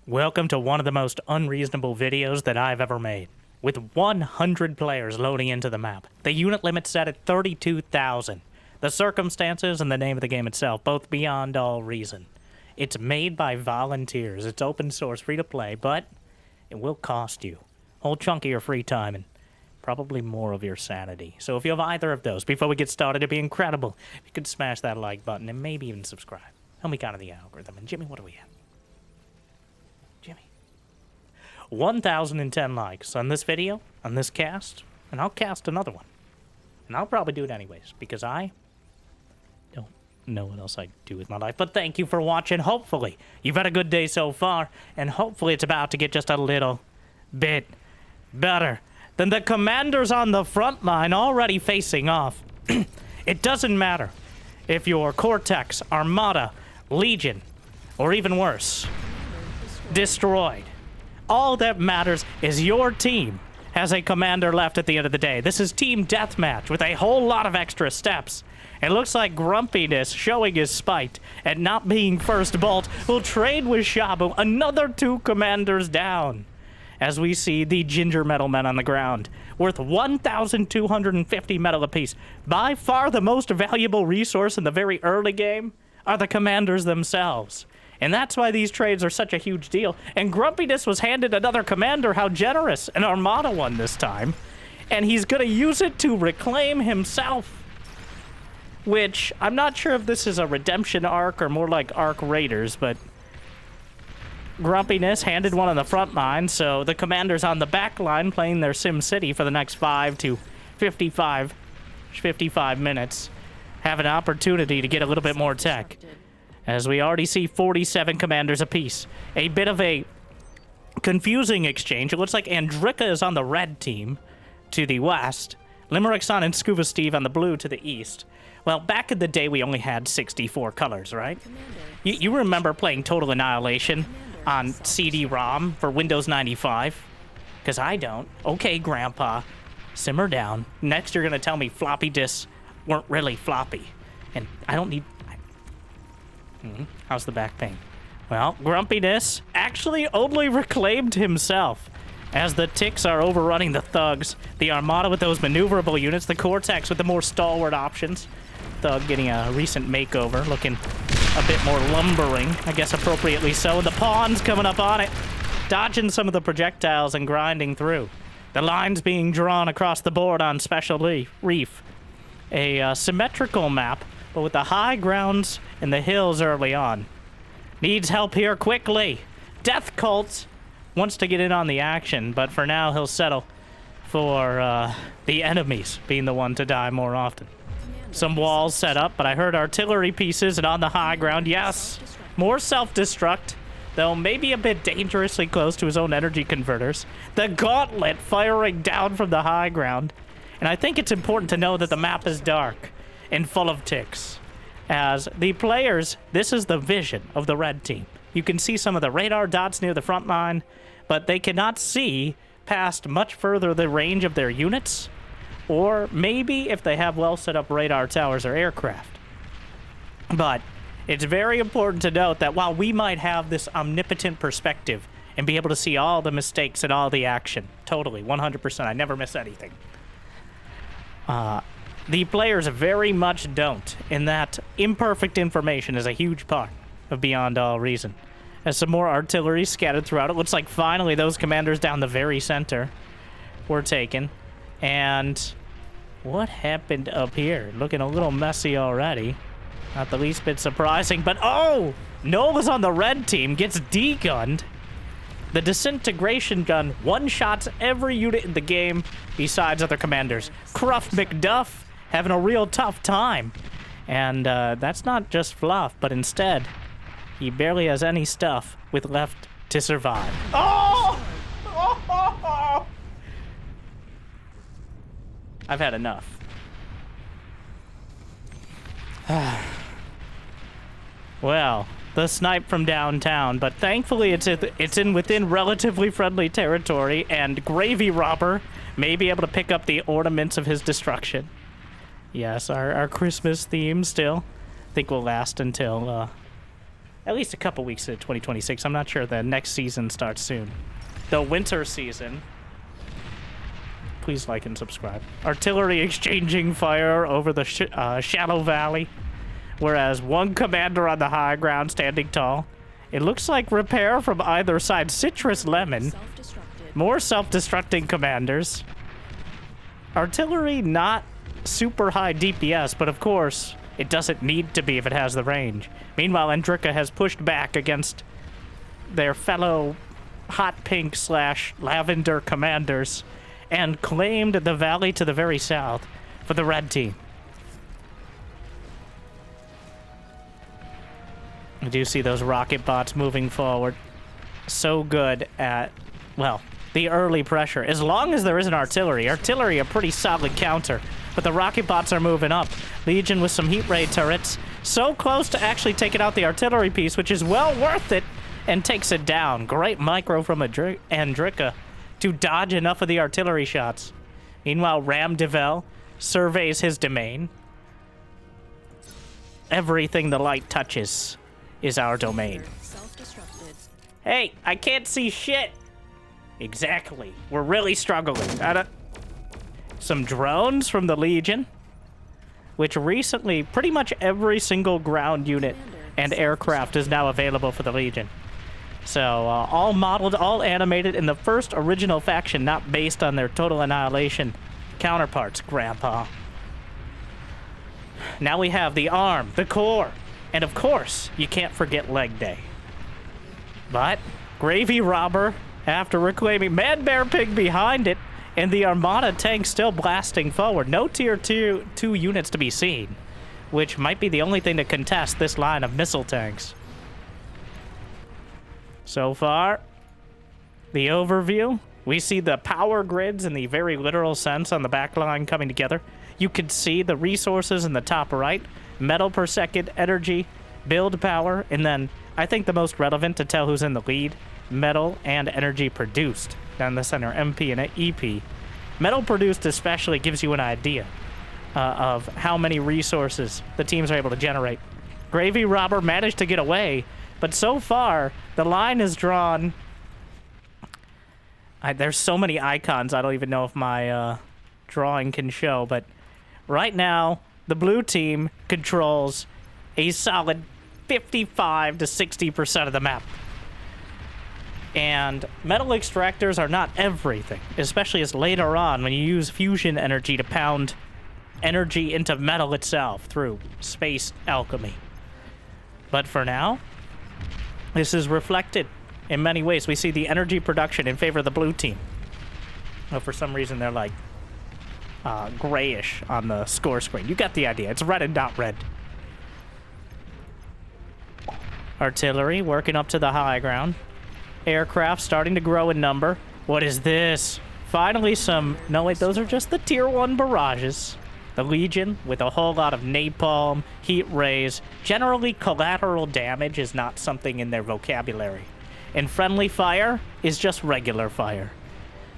Welcome to one of the most unreasonable videos that I've ever made. With 100 players loading into the map, the unit limit set at 32,000. The circumstances and the name of the game itself, both beyond all reason. It's made by volunteers, it's open source, free to play, but it will cost you a whole chunk of your free time and probably more of your sanity. So if you have either of those, before we get started, it'd be incredible if you could smash that like button and maybe even subscribe. Help me count in the algorithm. And Jimmy, what do we have? Jimmy. 1,010 likes on this video, on this cast, and I'll cast another one. And I'll probably do it anyways, because I don't know what else I do with my life. But thank you for watching. Hopefully, you've had a good day so far, and hopefully it's about to get just a little bit better than the commanders on the front line already facing off. It doesn't matter if you're Cortex, Armada, Legion, or even worse, destroyed. All that matters is your team has a commander left at the end of the day. This is team deathmatch with a whole lot of extra steps. It looks like Grumpiness, showing his spite at not being first bolt, will trade with Shabu, another 2 commanders down. As we see the ginger metal men on the ground, worth 1,250 metal apiece. By far the most valuable resource in the very early game are the commanders themselves. And that's why these trades are such a huge deal. And Grumpiness was handed another commander. How generous. An Armada one this time. And he's going to use it to reclaim himself. Which, I'm not sure if this is a redemption arc or more like Arc Raiders, but Grumpiness handed one on the front line, so the commanders on the back line playing their Sim City for the next 5 to 55 minutes have an opportunity to get a little bit more tech. As we already see 47 commanders apiece. A bit of a confusing exchange. It looks like Andrika is on the red team to the west. Limericks and Scuba Steve on the blue to the east. Well, back in the day, we only had 64 colors, right? You remember playing Total Annihilation on CD-ROM for Windows 95? Because I don't. Okay, Grandpa, simmer down. Next, you're going to tell me floppy disks weren't really floppy. And I don't need... How's the back pain? Well, Grumpiness actually only reclaimed himself as the ticks are overrunning the thugs. The Armada with those maneuverable units, the Cortex with the more stalwart options. Thug getting a recent makeover, looking a bit more lumbering, I guess appropriately so. The Pawns coming up on it, dodging some of the projectiles and grinding through. The lines being drawn across the board on Special Reef. A symmetrical map, but with the high grounds and the hills early on. Needs help here quickly. Death Cult wants to get in on the action, but for now he'll settle for the enemies being the one to die more often. Some walls set up, but I heard artillery pieces and on the high ground, yes, more self-destruct, though maybe a bit dangerously close to his own energy converters. The Gauntlet firing down from the high ground. And I think it's important to know that the map is dark and full of ticks. As the players, this is the vision of the red team. You can see some of the radar dots near the front line, but they cannot see past much further the range of their units, or maybe if they have well set up radar towers or aircraft. But it's very important to note that while we might have this omnipotent perspective and be able to see all the mistakes and all the action, totally, 100%, I never miss anything. The players very much don't, in that imperfect information is a huge part of Beyond All Reason. As some more artillery scattered throughout, it looks like finally those commanders down the very center were taken. And what happened up here? Looking a little messy already. Not the least bit surprising, but oh! Nola's on the red team, gets degunned. The disintegration gun one-shots every unit in the game besides other commanders. Cruft McDuff having a real tough time. And that's not just fluff, but instead, he barely has any stuff with left to survive. Oh! I've had enough. Well, the snipe from downtown, but thankfully it's in within relatively friendly territory, and Gravy Robber may be able to pick up the ornaments of his destruction. Yes, our Christmas theme still, I think will last until at least a couple weeks into 2026. I'm not sure the next season starts soon. The winter season. Please like and subscribe. Artillery exchanging fire over the shallow valley, whereas one commander on the high ground standing tall. It looks like repair from either side. Citrus Lemon. More self-destructing commanders. Artillery not super high DPS, but of course, it doesn't need to be if it has the range. Meanwhile, Endrika has pushed back against their fellow hot pink / lavender commanders and claimed the valley to the very south for the red team. I do see those rocket bots moving forward. So good at, well, the early pressure. As long as there isn't artillery. Artillery, a pretty solid counter. But the rocket bots are moving up. Legion with some heat ray turrets. So close to actually taking out the artillery piece, which is well worth it, and takes it down. Great micro from Andrika to dodge enough of the artillery shots. Meanwhile, Ram Devel surveys his domain. Everything the light touches is our domain. Hey, I can't see shit. Exactly. We're really struggling. Some drones from the Legion, which recently pretty much every single ground unit and aircraft is now available for the Legion. So all modeled, all animated in the first original faction, not based on their total annihilation counterparts, Grandpa. Now we have the arm, the core, and of course, you can't forget leg day. But Gravy Robber, after reclaiming Man Bear Pig behind it, and the Armada tank still blasting forward. No tier 2 units to be seen, which might be the only thing to contest this line of missile tanks. So far, the overview, we see the power grids in the very literal sense on the back line coming together. You can see the resources in the top right, metal per second, energy, build power, and then I think the most relevant to tell who's in the lead, metal and energy produced down the center, MP and EP. Metal produced especially gives you an idea of how many resources the teams are able to generate. Gravy Robber managed to get away, but so far the line is drawn. There's so many icons I don't even know if my drawing can show, but right now the blue team controls a solid 55 to 60% of the map. And metal extractors are not everything, especially as later on when you use fusion energy to pound energy into metal itself through space alchemy. But for now, this is reflected in many ways. We see the energy production in favor of the blue team. Well, for some reason, they're like grayish on the score screen. You got the idea. It's red and not red. Artillery working up to the high ground. Aircraft starting to grow in number. What is this? Finally some... No, wait, those are just the tier 1 barrages. The Legion with a whole lot of napalm, heat rays. Generally, collateral damage is not something in their vocabulary. And friendly fire is just regular fire.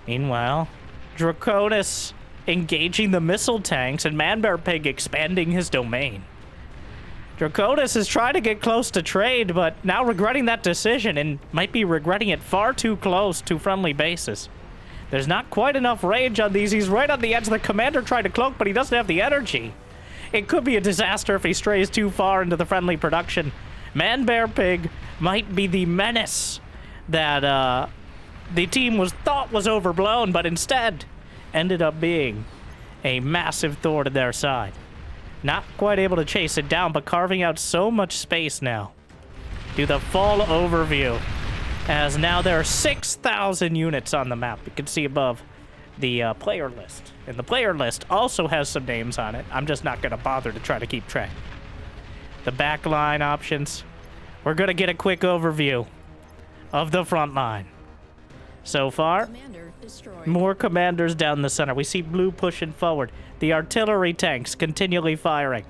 Meanwhile, Draconis engaging the missile tanks and Manbear Pig expanding his domain. Draconis is trying to get close to trade, but now regretting that decision and might be regretting it far too close to friendly bases. There's not quite enough range on these. He's right on the edge. The commander tried to cloak, but he doesn't have the energy. It could be a disaster if he strays too far into the friendly production. Manbear Pig might be the menace that the team thought was overblown, but instead ended up being a massive thorn in their side. Not quite able to chase it down, but carving out so much space now. Do the full overview, as now there are 6,000 units on the map. You can see above the player list. And the player list also has some names on it. I'm just not going to bother to try to keep track. The backline options. We're going to get a quick overview of the front line. So far, more commanders down the center. We see blue pushing forward. The artillery tanks continually firing.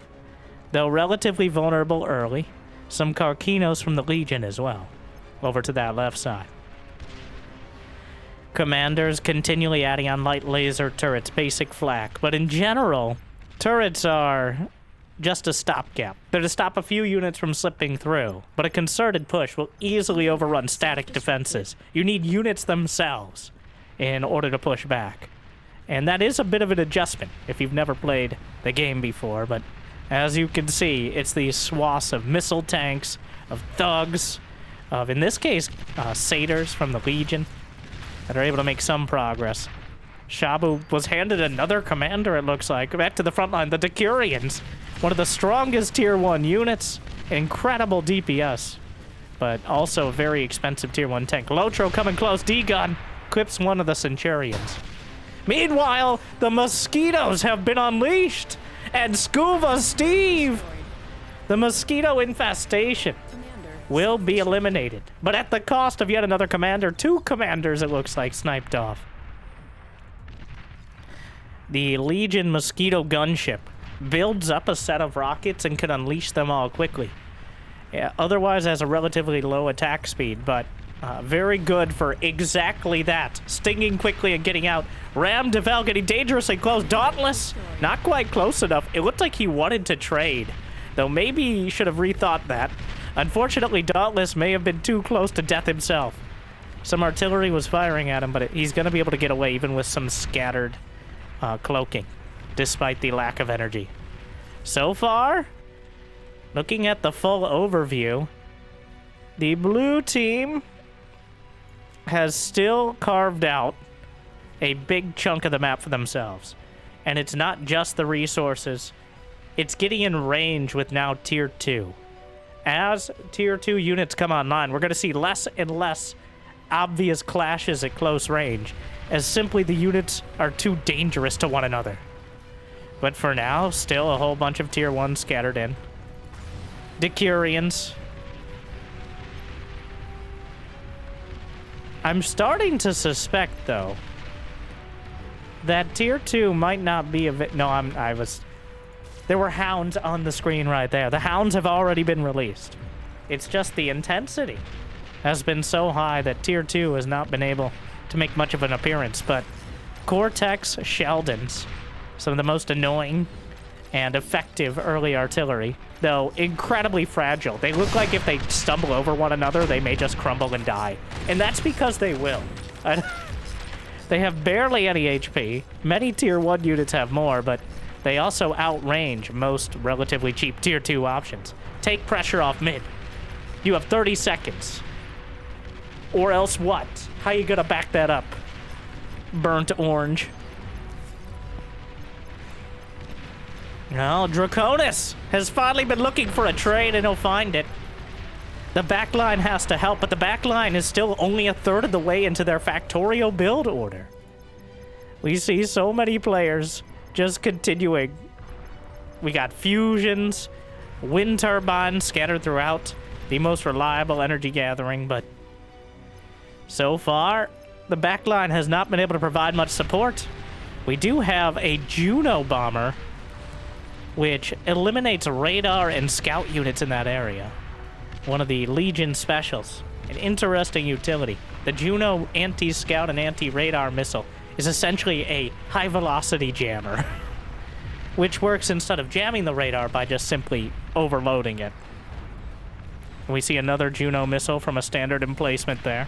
Though relatively vulnerable early. Some Karkinos from the Legion as well. Over to that left side. Commanders continually adding on light laser turrets, basic flak. But in general, turrets are just a stopgap. They're to stop a few units from slipping through, but a concerted push will easily overrun static defenses. You need units themselves in order to push back. And that is a bit of an adjustment if you've never played the game before, but as you can see, it's these swaths of missile tanks, of thugs, of, in this case, satyrs from the Legion that are able to make some progress. Shabu was handed another commander, it looks like. Back to the front line, the Decurions. One of the strongest Tier 1 units. Incredible DPS, but also a very expensive Tier 1 tank. Lotro coming close. D-Gun clips one of the Centurions. Meanwhile, the Mosquitoes have been unleashed. And Scuba Steve, the Mosquito infestation, will be eliminated. But at the cost of yet another commander. 2 commanders, it looks like, sniped off. The Legion Mosquito gunship builds up a set of rockets and can unleash them all quickly. Yeah, otherwise has a relatively low attack speed, but very good for exactly that. Stinging quickly and getting out. Ram Devel getting dangerously close. Dauntless, not quite close enough. It looked like he wanted to trade, though maybe he should have rethought that. Unfortunately, Dauntless may have been too close to death himself. Some artillery was firing at him, but he's going to be able to get away even with some scattered cloaking, despite the lack of energy. So far, looking at the full overview, the blue team has still carved out a big chunk of the map for themselves. And it's not just the resources, it's getting in range with now Tier 2. As Tier 2 units come online, we're going to see less and less obvious clashes at close range, as simply the units are too dangerous to one another. But for now, still a whole bunch of Tier 1 scattered in. Decurions. I'm starting to suspect, though, that Tier 2 might not be a bit... No, there were hounds on the screen right there. The hounds have already been released. It's just the intensity has been so high that Tier 2 has not been able to make much of an appearance, but Cortex Sheldons, some of the most annoying and effective early artillery, though incredibly fragile. They look like if they stumble over one another, they may just crumble and die. And that's because they will. They have barely any HP. Many Tier 1 units have more, but they also outrange most relatively cheap Tier 2 options. Take pressure off mid. You have 30 seconds. Or else what? How you gonna back that up? Burnt orange. No, Draconis has finally been looking for a trade and he'll find it. The backline has to help, but the backline is still only a third of the way into their Factorio build order. We see so many players just continuing. We got fusions, wind turbines scattered throughout, the most reliable energy gathering, but so far, the backline has not been able to provide much support. We do have a Juno bomber, which eliminates radar and scout units in that area. One of the Legion specials. An interesting utility. The Juno anti-scout and anti-radar missile is essentially a high-velocity jammer, which works instead of jamming the radar by just simply overloading it. We see another Juno missile from a standard emplacement there.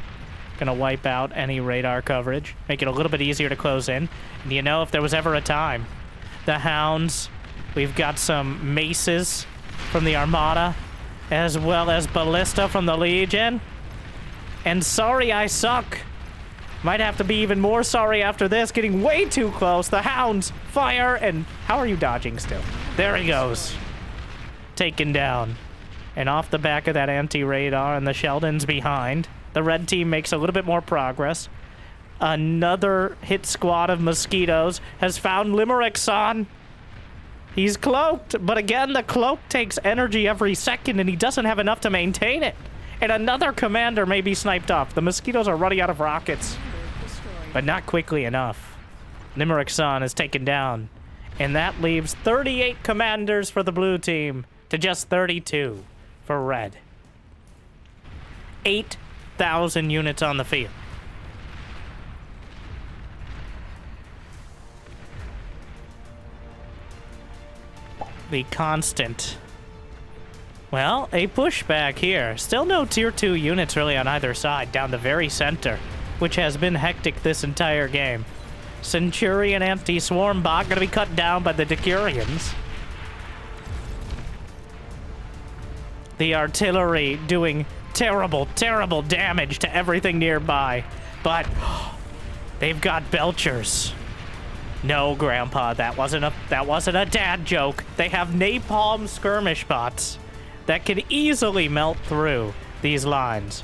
Gonna wipe out any radar coverage, make it a little bit easier to close in. And you know, if there was ever a time, the Hounds, we've got some maces from the Armada, as well as Ballista from the Legion. And sorry I suck. Might have to be even more sorry after this, getting way too close. The Hounds fire, and how are you dodging still? There he goes. Taken down. And off the back of that anti-radar and the Sheldons behind, the red team makes a little bit more progress. Another hit squad of Mosquitoes has found Limerickson. He's cloaked, but again, the cloak takes energy every second, and he doesn't have enough to maintain it. And another commander may be sniped off. The Mosquitoes are running out of rockets, but not quickly enough. Limerickson is taken down, and that leaves 38 commanders for the blue team to just 32 for red. 8,000 units on the field. the constant. Well, a pushback here. Still no tier 2 units really on either side down the very center, which has been hectic this entire game. Centurion anti-swarm bot gonna be cut down by the Decurions. The artillery doing terrible, terrible damage to everything nearby. But they've got Belchers. No, Grandpa, that wasn't a dad joke. They have napalm skirmish bots that can easily melt through these lines.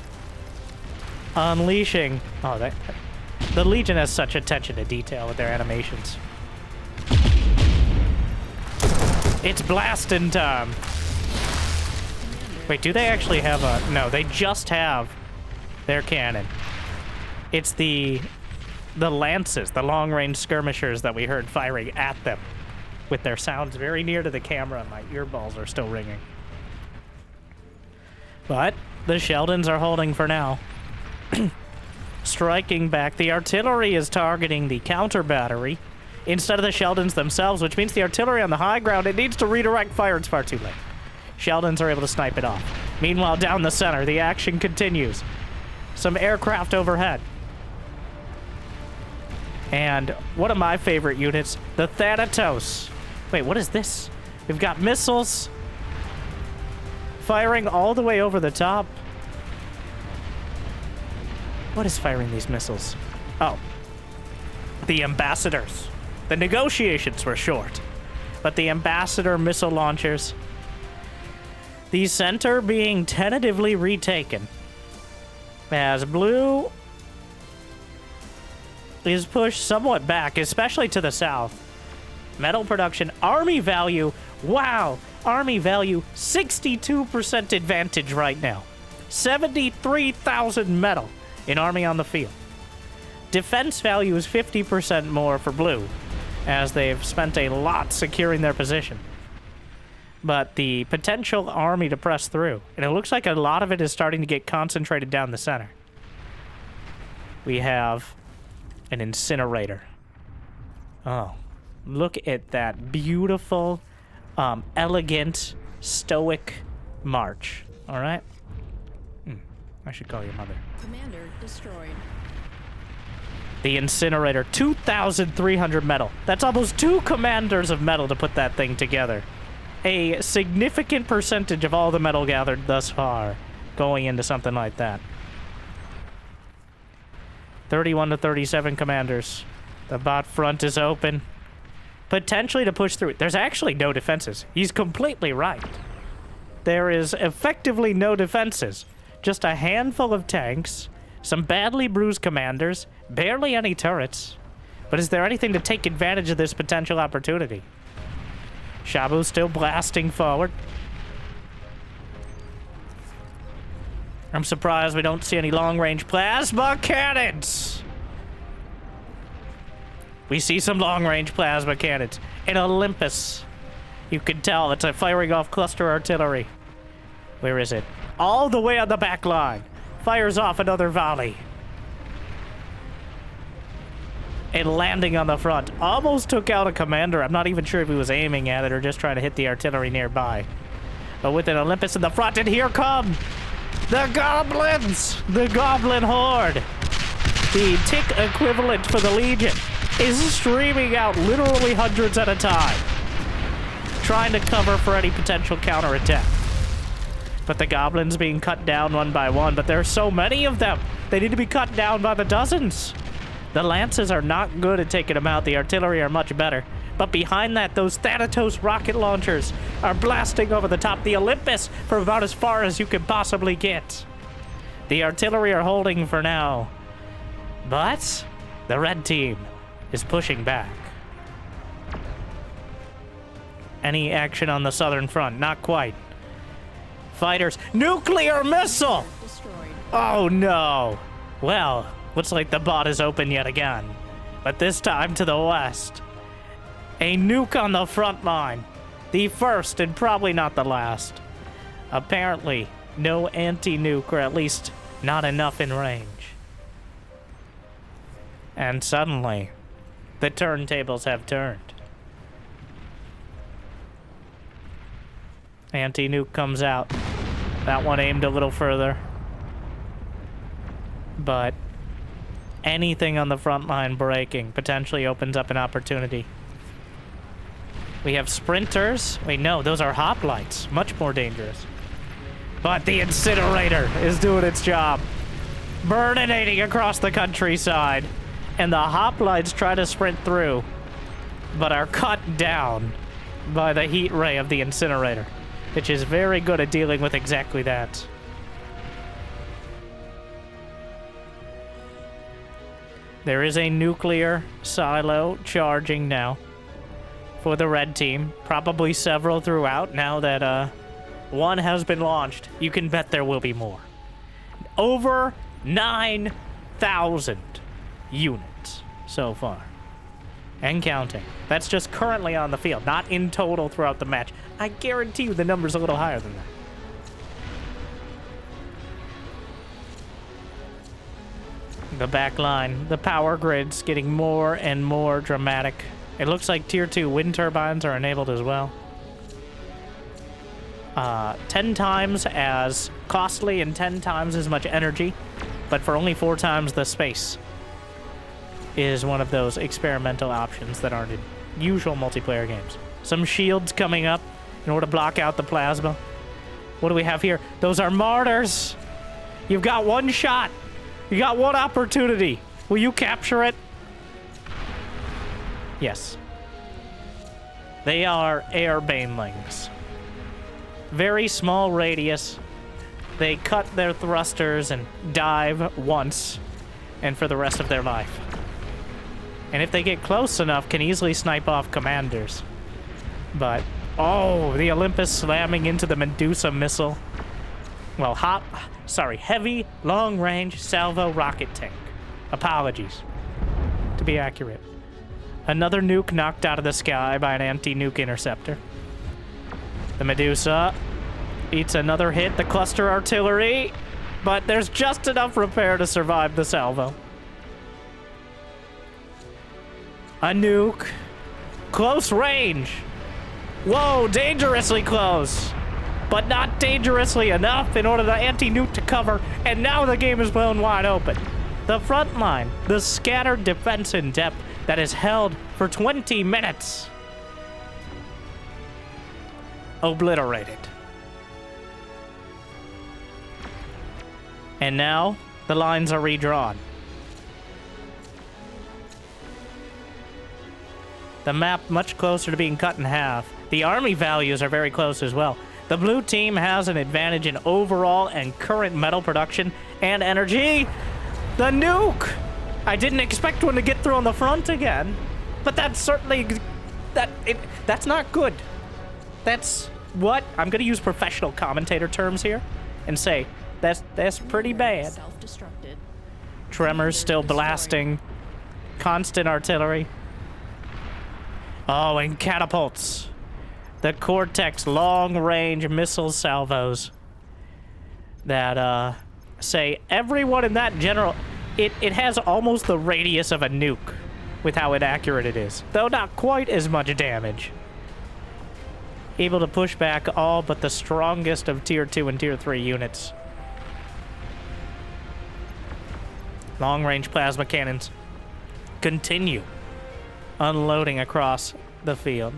Unleashing. Oh, the Legion has such attention to detail with their animations. It's blasting time. Wait, do they actually have a... No, they just have their cannon. It's the lances, the long-range skirmishers that we heard firing at them with their sounds very near to the camera. My earballs are still ringing. But the Sheldons are holding for now. Striking back. The artillery is targeting the counter battery instead of the Sheldons themselves, which means the artillery on the high ground, it needs to redirect fire. It's far too late. Sheldons are able to snipe it off. Meanwhile, down the center, the action continues. Some aircraft overhead. And one of my favorite units, the Thanatos. Wait, what is this? We've got missiles firing all the way over the top. What is firing these missiles? Oh. The ambassadors. The negotiations were short, but the ambassador missile launchers. The center being tentatively retaken as blue is pushed somewhat back, especially to the south. Metal production, army value, wow, army value, 62% advantage right now. 73,000 metal in army on the field. Defense value is 50% more for blue, as they've spent a lot securing their position. But the potential army to press through, and it looks like a lot of it is starting to get concentrated down the center. We have an incinerator. Oh, look at that beautiful, elegant, stoic march. All right? I should call your mother. Commander destroyed. The incinerator, 2,300 metal. That's almost 2 commanders of metal to put that thing together. A significant percentage of all the metal gathered thus far going into something like that. 31 to 37 commanders. The bot front is open. Potentially to push through. There's actually no defenses. He's completely right. There is effectively no defenses. Just a handful of tanks, some badly bruised commanders, barely any turrets. But is there anything to take advantage of this potential opportunity? Shabu's still blasting forward. I'm surprised we don't see any long-range plasma cannons. We see some long-range plasma cannons. In Olympus. You can tell it's a firing off cluster artillery. Where is it? All the way on the back line. Fires off another volley. And landing on the front. Almost took out a commander. I'm not even sure if he was aiming at it or just trying to hit the artillery nearby. But with an Olympus in the front, and here come the goblins! The goblin horde! The tick equivalent for the Legion is streaming out literally hundreds at a time, trying to cover for any potential counterattack. But the goblins being cut down one by one, but there are so many of them. They need to be cut down by the dozens. The lances are not good at taking them out. The artillery are much better. But behind that, those Thanatos rocket launchers are blasting over the top. The Olympus for about as far as you can possibly get. The artillery are holding for now. But the red team is pushing back. Any action on the southern front? Not quite. Fighters. Nuclear missile! Destroyed. Oh no. Well, looks like the bot is open yet again. But this time to the west. A nuke on the front line. The first and probably not the last. Apparently, no anti-nuke, or at least not enough in range. And suddenly, the turntables have turned. Anti-nuke comes out. That one aimed a little further. But anything on the front line breaking potentially opens up an opportunity. We have sprinters. Wait, no, those are hoplites. Much more dangerous. But the incinerator is doing its job. Burninating across the countryside. And the hoplites try to sprint through, but are cut down by the heat ray of the incinerator, which is very good at dealing with exactly that. There is a nuclear silo charging now for the red team. Probably several throughout now that one has been launched. You can bet there will be more. Over 9,000 units so far. And counting. That's just currently on the field, not in total throughout the match. I guarantee you the number's a little higher than that. The back line, the power grid's getting more and more dramatic. It looks like tier 2 wind turbines are enabled as well. 10 times as costly and 10 times as much energy, but for only 4 times the space is one of those experimental options that aren't in usual multiplayer games. Some shields coming up in order to block out the plasma. What do we have here? Those are martyrs. You've got one shot. You got one opportunity. Will you capture it? Yes. They are air banelings. Very small radius. They cut their thrusters and dive once and for the rest of their life. And if they get close enough, can easily snipe off commanders. But, oh, the Olympus slamming into the Medusa missile. Well, heavy, long-range salvo rocket tank. Apologies. To be accurate. Another nuke knocked out of the sky by an anti-nuke interceptor. The Medusa eats another hit, the cluster artillery, but there's just enough repair to survive the salvo. A nuke. Close range. Whoa, dangerously close. But not dangerously enough in order for the anti-nuke to cover, and now the game is blown wide open. The front line, the scattered defense in depth that is held for 20 minutes. Obliterated. And now, the lines are redrawn. The map much closer to being cut in half. The army values are very close as well. The blue team has an advantage in overall and current metal production and energy. The nuke! I didn't expect one to get through on the front again, but that's certainly... that's not good. That's what... I'm going to use professional commentator terms here and say that's pretty bad. Tremors still blasting. Constant artillery. Oh, and catapults. The Cortex long-range missile salvos that say everyone in that general... It has almost the radius of a nuke with how inaccurate it is, though not quite as much damage. Able to push back all but the strongest of tier 2 and tier 3 units. Long-range plasma cannons continue unloading across the field.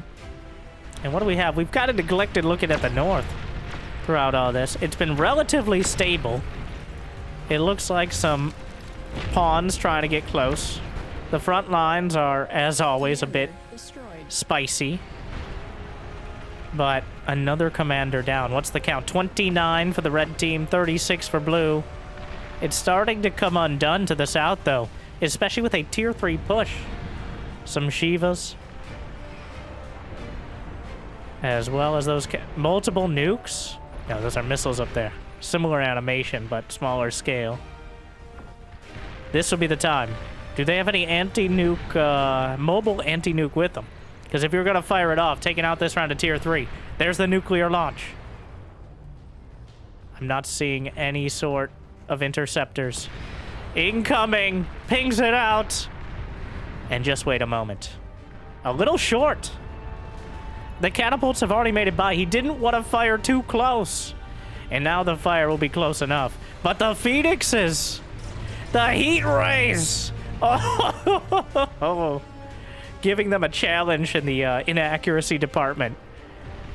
And what do we have? We've got a neglected looking at the north throughout all this. It's been relatively stable. It looks like some pawns trying to get close. The front lines are, as always, a bit spicy. But another commander down. What's the count? 29 for the red team, 36 for blue. It's starting to come undone to the south, though, especially with a tier 3 push. Some Shivas. As well as those multiple nukes. No, those are missiles up there. Similar animation, but smaller scale. This will be the time. Do they have any anti-nuke, mobile anti-nuke with them? Because if you're going to fire it off, taking out this round of tier 3, there's the nuclear launch. I'm not seeing any sort of interceptors. Incoming! Pings it out! And just wait a moment. A little short. The catapults have already made it by. He didn't want to fire too close. And now the fire will be close enough. But the phoenixes! The heat rays! Oh, giving them a challenge in the inaccuracy department.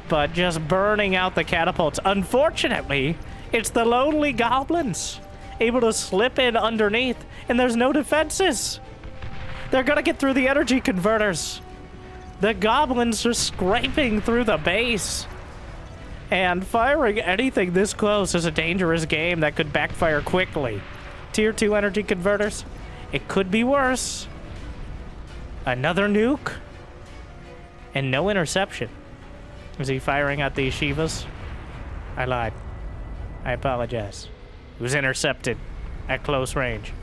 But just burning out the catapults. Unfortunately, it's the lonely goblins able to slip in underneath, and there's no defenses. They're gonna get through the energy converters. The goblins are scraping through the base. And firing anything this close is a dangerous game that could backfire quickly. Tier 2 energy converters. It could be worse. Another nuke. And no interception. Is he firing at these Shivas? I lied. I apologize. It was intercepted at close range.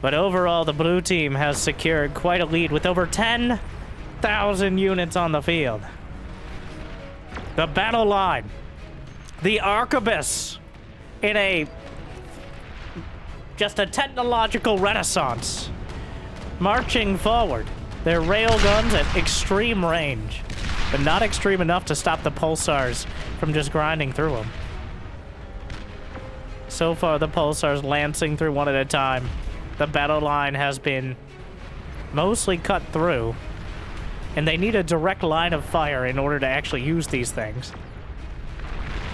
But overall, the blue team has secured quite a lead with over 10,000 units on the field. The battle line. The arquebus in just a technological renaissance. Marching forward. Their railguns at extreme range, but not extreme enough to stop the pulsars from just grinding through them. So far, the pulsars lancing through one at a time. The battle line has been mostly cut through, and they need a direct line of fire in order to actually use these things.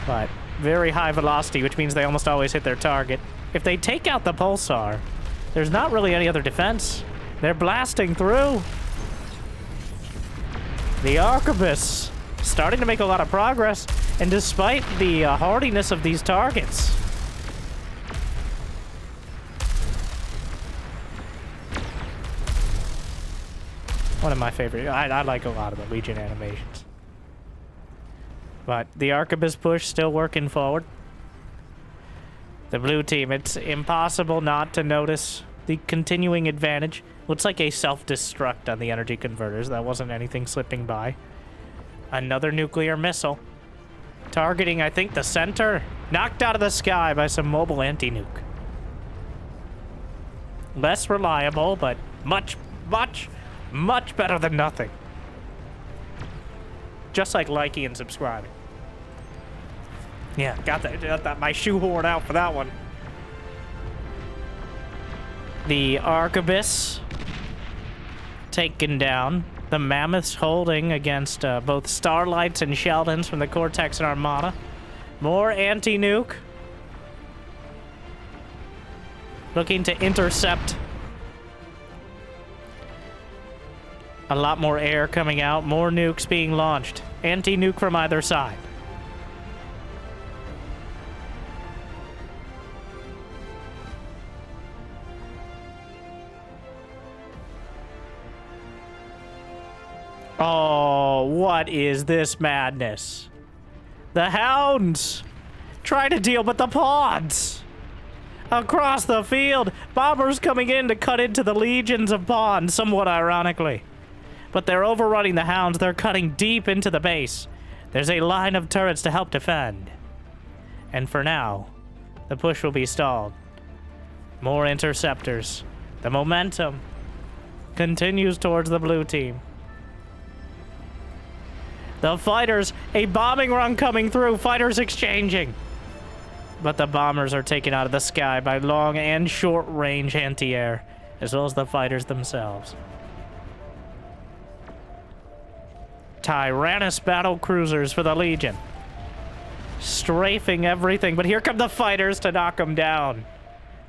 But very high velocity, which means they almost always hit their target. If they take out the pulsar, there's not really any other defense. They're blasting through. The arquebus starting to make a lot of progress, and despite the hardiness of these targets, one of my favorite. I like a lot of the Legion animations. But the arquebus push still working forward. The blue team, it's impossible not to notice the continuing advantage. Looks like a self-destruct on the energy converters. That wasn't anything slipping by. Another nuclear missile. Targeting, I think, the center. Knocked out of the sky by some mobile anti-nuke. Less reliable, but much, much, much better than nothing. Just like liking and subscribing. Yeah, got my shoehorn out for that one. The arquebus taken down. The mammoths holding against both Starlights and Sheldons from the Cortex and Armada. More anti-nuke. Looking to intercept. A lot more air coming out. More nukes being launched. Anti-nuke from either side. Oh, what is this madness? The hounds try to deal with the pawns. Across the field, bombers coming in to cut into the legions of pawns, somewhat ironically. But they're overrunning the hounds. They're cutting deep into the base. There's a line of turrets to help defend. And for now, the push will be stalled. More interceptors. The momentum continues towards the blue team. The fighters, a bombing run coming through, fighters exchanging. But the bombers are taken out of the sky by long and short range anti-air, as well as the fighters themselves. Tyrannus battle cruisers for the Legion. Strafing everything, but here come the fighters to knock them down.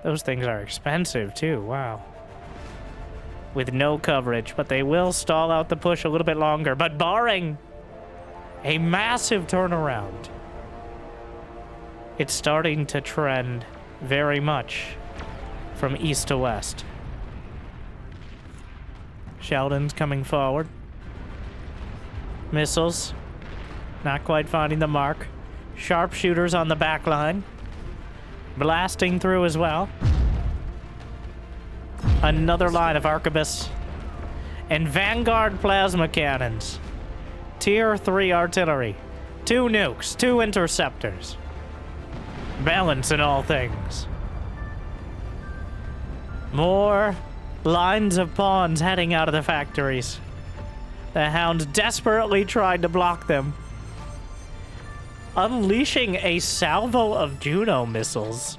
Those things are expensive too, wow. With no coverage, but they will stall out the push a little bit longer, but barring a massive turnaround, it's starting to trend very much from east to west. Sheldon's coming forward. Missiles, not quite finding the mark. Sharpshooters on the back line, blasting through as well. Another line of arquebus and Vanguard plasma cannons. Tier 3 artillery. 2 nukes, 2 interceptors. Balance in all things. More lines of pawns heading out of the factories. The Hound's desperately tried to block them, unleashing a salvo of Juno missiles,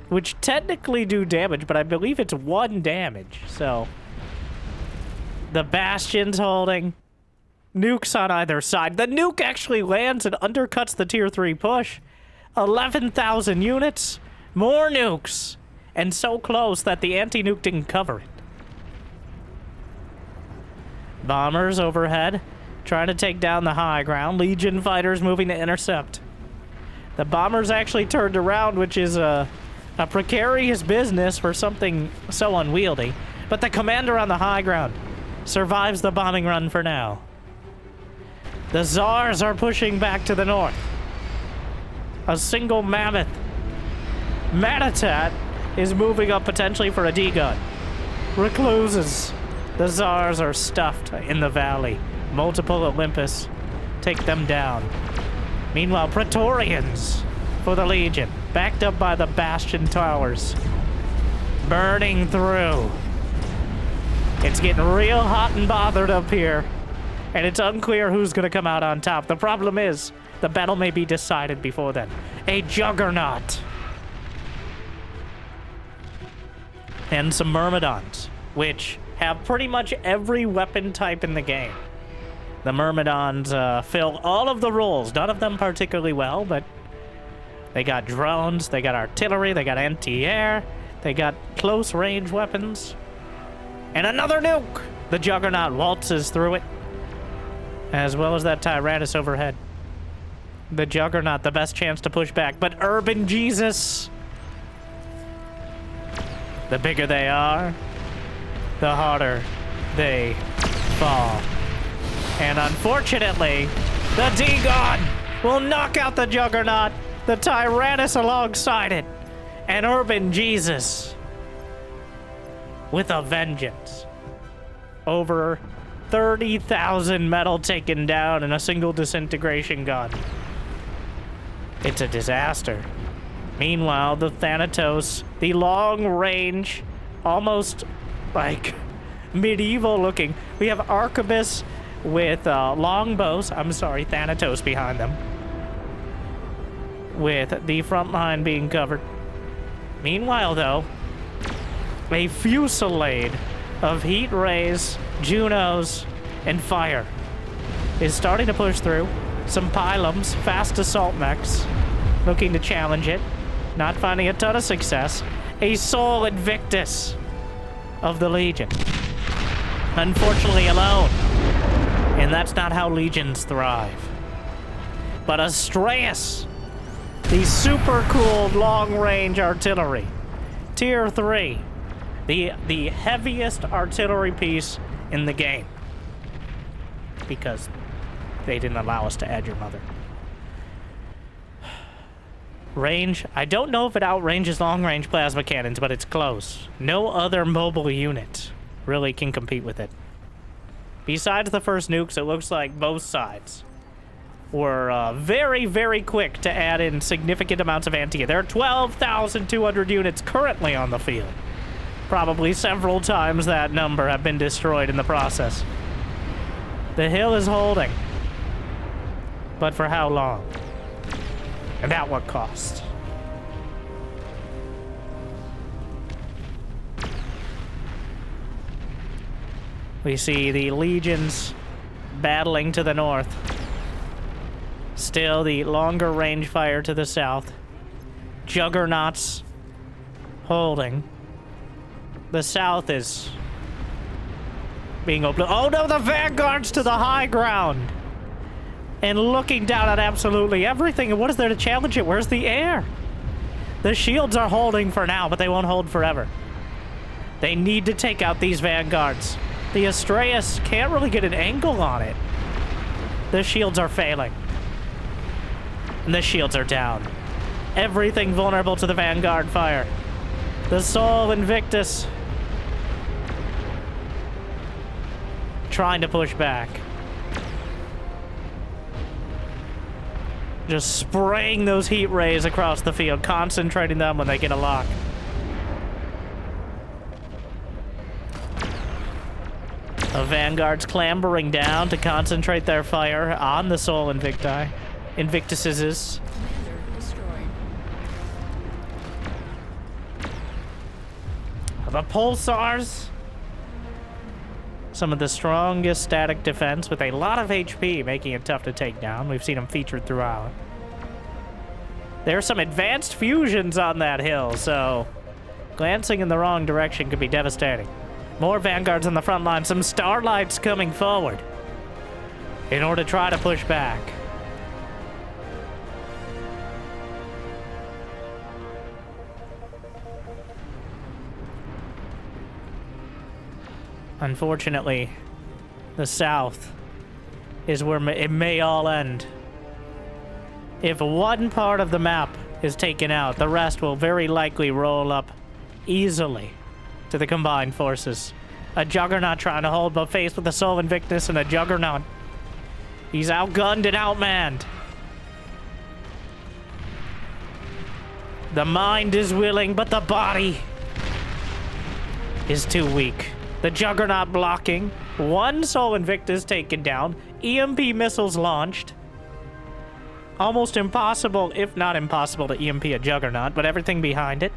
which technically do damage, but I believe it's 1 damage, so... The Bastion's holding. Nukes on either side. The nuke actually lands and undercuts the tier 3 push. 11,000 units. More nukes. And so close that the anti-nuke didn't cover it. Bombers overhead, trying to take down the high ground. Legion fighters moving to intercept. The bombers actually turned around, which is a precarious business for something so unwieldy. But the commander on the high ground survives the bombing run for now. The Tsars are pushing back to the north. A single mammoth Matatat is moving up potentially for a D-gun. Recluses. The Tsars are stuffed in the valley. Multiple Olympus take them down. Meanwhile, Praetorians for the Legion, backed up by the Bastion towers. Burning through. It's getting real hot and bothered up here. And it's unclear who's going to come out on top. The problem is, the battle may be decided before then. A Juggernaut. And some Myrmidons, which have pretty much every weapon type in the game. The Myrmidons fill all of the roles. None of them particularly well, but they got drones, they got artillery, they got anti-air, they got close-range weapons. And another nuke! The Juggernaut waltzes through it, as well as that Tyrannus overhead. The Juggernaut, the best chance to push back, but Urban Jesus! The bigger they are, the harder they fall. And unfortunately, the D-God will knock out the Juggernaut, the Tyrannus alongside it, and Urban Jesus with a vengeance. Over 30,000 metal taken down in a single disintegration gun. It's a disaster. Meanwhile, the Thanatos, the long-range, almost like medieval looking. We have Arquebus with longbows. I'm sorry, Thanatos behind them. With the front line being covered. Meanwhile, though, a fusillade of heat rays, Junos, and fire is starting to push through. Some pylums, fast assault mechs, looking to challenge it. Not finding a ton of success. A Sol Invictus of the Legion. Unfortunately alone. And that's not how Legions thrive. But Astraeus, the super cool long-range artillery. Tier 3. The heaviest artillery piece in the game. Because they didn't allow us to add your mother. Range, I don't know if it outranges long-range plasma cannons, but it's close. No other mobile unit really can compete with it. Besides the first nukes, it looks like both sides were very, very quick to add in significant amounts of anti-air. There are 12,200 units currently on the field. Probably several times that number have been destroyed in the process. The hill is holding. But for how long? And at what cost? We see the legions battling to the north. Still the longer range fire to the south. Juggernauts holding. The south is being open. Oh no, the Vanguards to the high ground! And looking down at absolutely everything. And what is there to challenge it? Where's the air? The shields are holding for now, but they won't hold forever. They need to take out these Vanguards. The Astraeus can't really get an angle on it. The shields are failing. And the shields are down. Everything vulnerable to the Vanguard fire. The Sol Invictus trying to push back. Just spraying those heat rays across the field, concentrating them when they get a lock. The Vanguard's clambering down to concentrate their fire on the Soul Invictuses. Commander destroyed. The Pulsars. Some of the strongest static defense with a lot of HP, making it tough to take down. We've seen them featured throughout. There are some advanced fusions on that hill, so glancing in the wrong direction could be devastating. More Vanguards on the front line, some Starlights coming forward in order to try to push back. Unfortunately, the south is where it may all end. If one part of the map is taken out, the rest will very likely roll up easily to the combined forces. A Juggernaut trying to hold but faced with the Soul Invictus and a Juggernaut. He's outgunned and outmanned. The mind is willing, but the body is too weak. The Juggernaut blocking. One Soul Invictus taken down. EMP missiles launched. Almost impossible, if not impossible, to EMP a Juggernaut, but everything behind it.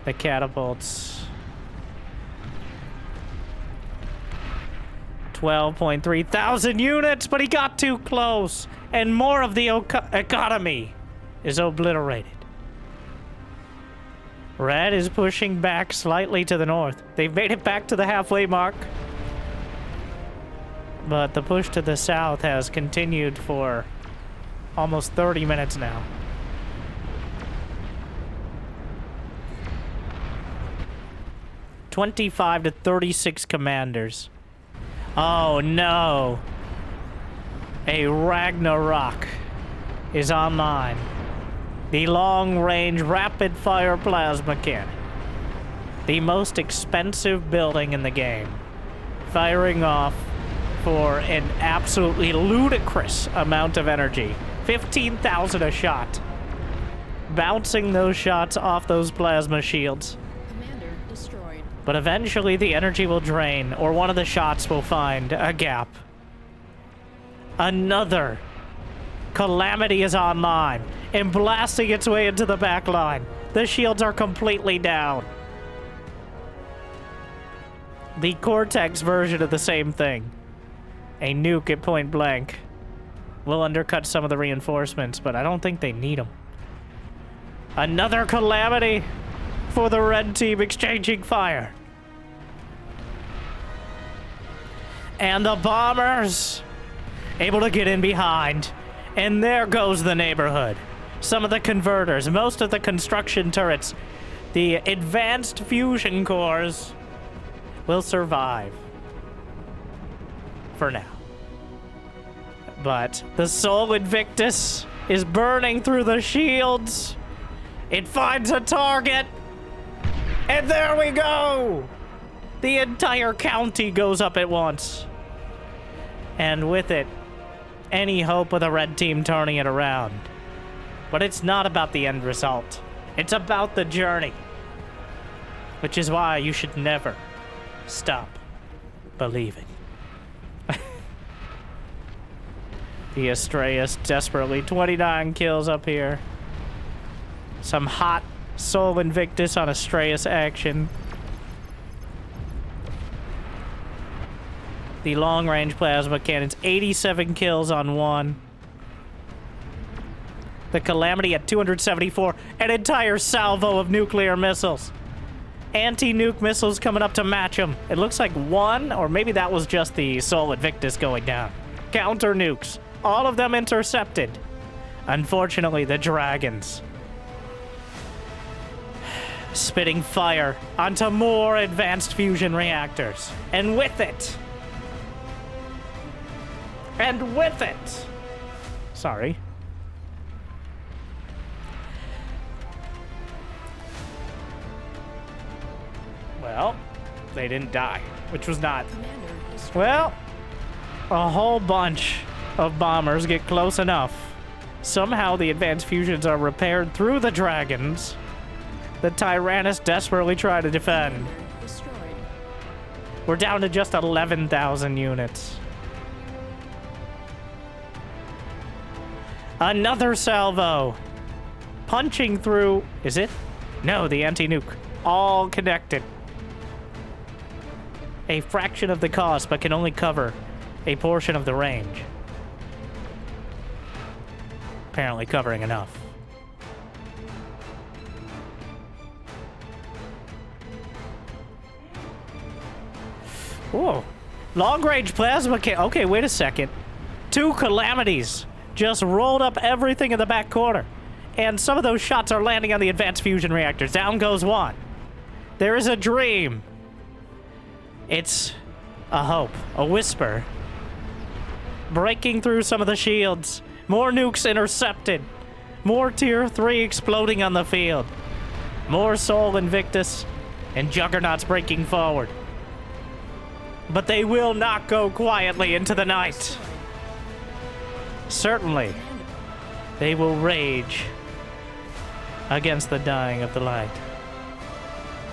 The catapults. 12.3 thousand units, but he got too close. And more of the economy is obliterated. Red is pushing back slightly to the north. They've made it back to the halfway mark. But the push to the south has continued for almost 30 minutes now. (25 to 36 commanders). Oh no! A Ragnarok is online. The long-range rapid-fire plasma cannon. The most expensive building in the game. Firing off for an absolutely ludicrous amount of energy. 15,000 a shot. Bouncing those shots off those plasma shields. Commander destroyed. But eventually the energy will drain, or one of the shots will find a gap. Another Calamity is online and blasting its way into the back line. The shields are completely down. The Cortex version of the same thing. A nuke at point blank will undercut some of the reinforcements, but I don't think they need them. Another Calamity for the red team exchanging fire. And the bombers able to get in behind. And there goes the neighborhood. Some of the converters, most of the construction turrets, the advanced fusion cores will survive. For now. But the Soul Invictus is burning through the shields. It finds a target. And there we go! The entire county goes up at once. And with it, any hope of the red team turning it around. But it's not about the end result. It's about the journey. Which is why you should never stop believing. The Astraeus desperately. 29 kills up here. Some hot Soul Invictus on Astraeus action. The long-range plasma cannons, 87 kills on one. The Calamity at 274, an entire salvo of nuclear missiles. Anti-nuke missiles coming up to match them. It looks like one, or maybe that was just the Soul Invictus going down. Counter nukes, all of them intercepted. Unfortunately, the dragons spitting fire onto more advanced fusion reactors. And with it, sorry. Well, they didn't die, which was not. Well, a whole bunch of bombers get close enough. Somehow the advanced fusions are repaired through the dragons. The Tyrannus desperately try to defend. We're down to just 11,000 units. Another salvo. Punching through... Is it? No, the anti-nuke. All connected. A fraction of the cost, but can only cover a portion of the range. Apparently covering enough. Whoa. Long-range plasma can... Okay, wait a second. 2 calamities just rolled up everything in the back corner. And some of those shots are landing on the advanced fusion reactors. Down goes one. There is a dream. It's a hope, a whisper. Breaking through some of the shields. More nukes intercepted. More Tier 3 exploding on the field. More Sol Invictus and Juggernauts breaking forward. But they will not go quietly into the night. Certainly, they will rage against the dying of the light.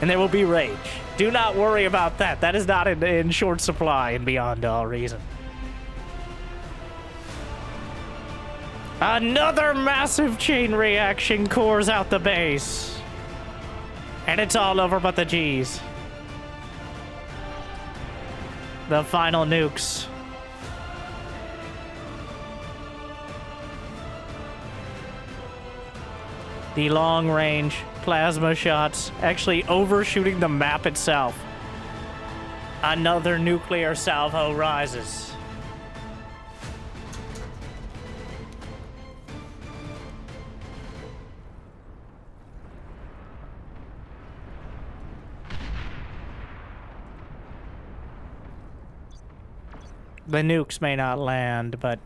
And there will be rage. Do not worry about that. That is not in short supply and beyond all reason. Another massive chain reaction cores out the base. And it's all over but the G's. The final nukes. The long-range plasma shots actually overshooting the map itself. Another nuclear salvo rises. The nukes may not land, but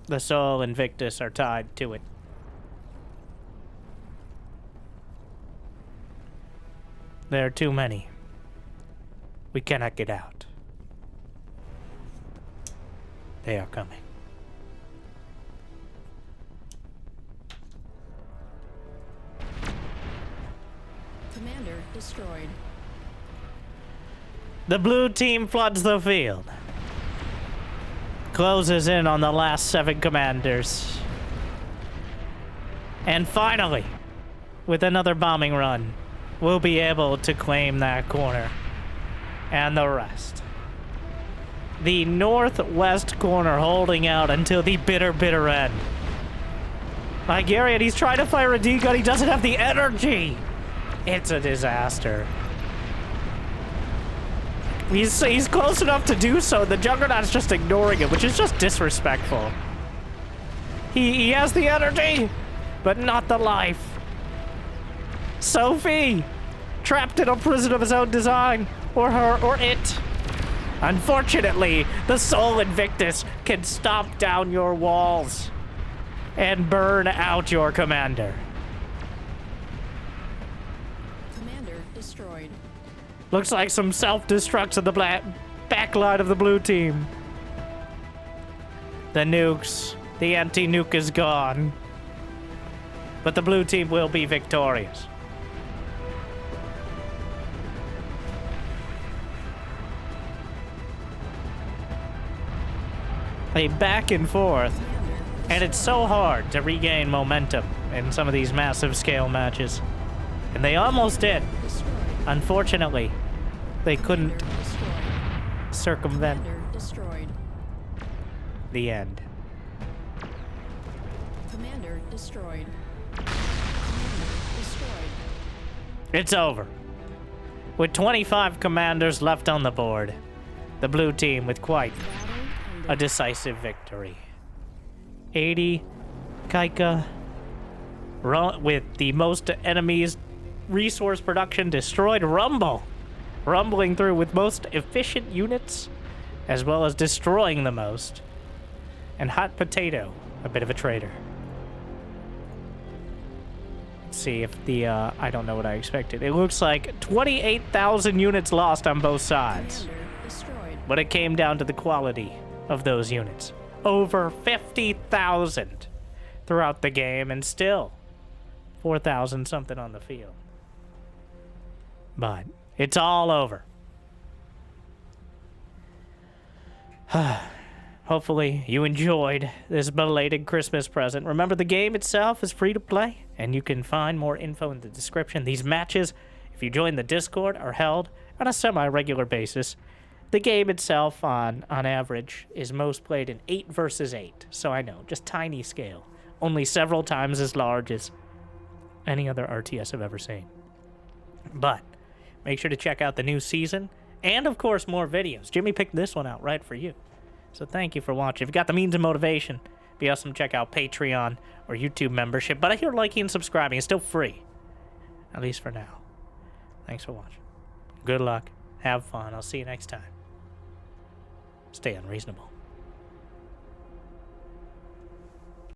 the Sol Invictus are tied to it. There are too many. We cannot get out. They are coming. Commander destroyed. The blue team floods the field. Closes in on the last 7 commanders. And finally, with another bombing run, we'll be able to claim that corner. And the rest. The northwest corner holding out until the bitter, bitter end. Ligarian, he's trying to fire a D-gun. He doesn't have the energy. It's a disaster. He's close enough to do so. The Juggernaut's just ignoring it, which is just disrespectful. He has the energy, but not the life. Sophie, trapped in a prison of his own design, or her, or it. Unfortunately, the Sol Invictus can stomp down your walls and burn out your commander. Commander destroyed. Looks like some self-destructs in the back line of the blue team. The nukes, the anti-nuke is gone. But the blue team will be victorious. A back and forth, and it's so hard to regain momentum in some of these massive scale matches. And they almost did. Unfortunately, they couldn't circumvent the end. Commander destroyed. It's over. With 25 commanders left on the board, the blue team with quite a decisive victory. 80 Kaika with the most enemies resource production destroyed. Rumbling through with most efficient units, as well as destroying the most. And Hot Potato, a bit of a traitor. Let's see if the, I don't know what I expected. It looks like 28,000 units lost on both sides. But it came down to the quality of those units. Over 50,000 throughout the game, and still 4,000 something on the field. But it's all over. Hopefully you enjoyed this belated Christmas present. Remember, the game itself is free to play, and you can find more info in the description. These matches, if you join the Discord, are held on a semi-regular basis. The game itself, on average, is most played in 8 versus 8. So I know, just tiny scale. Only several times as large as any other RTS I've ever seen. But make sure to check out the new season, and of course more videos. Jimmy picked this one out right for you. So thank you for watching. If you got the means and motivation, be awesome to check out Patreon or YouTube membership. But I hear liking and subscribing is still free. At least for now. Thanks for watching. Good luck. Have fun. I'll see you next time. Stay unreasonable.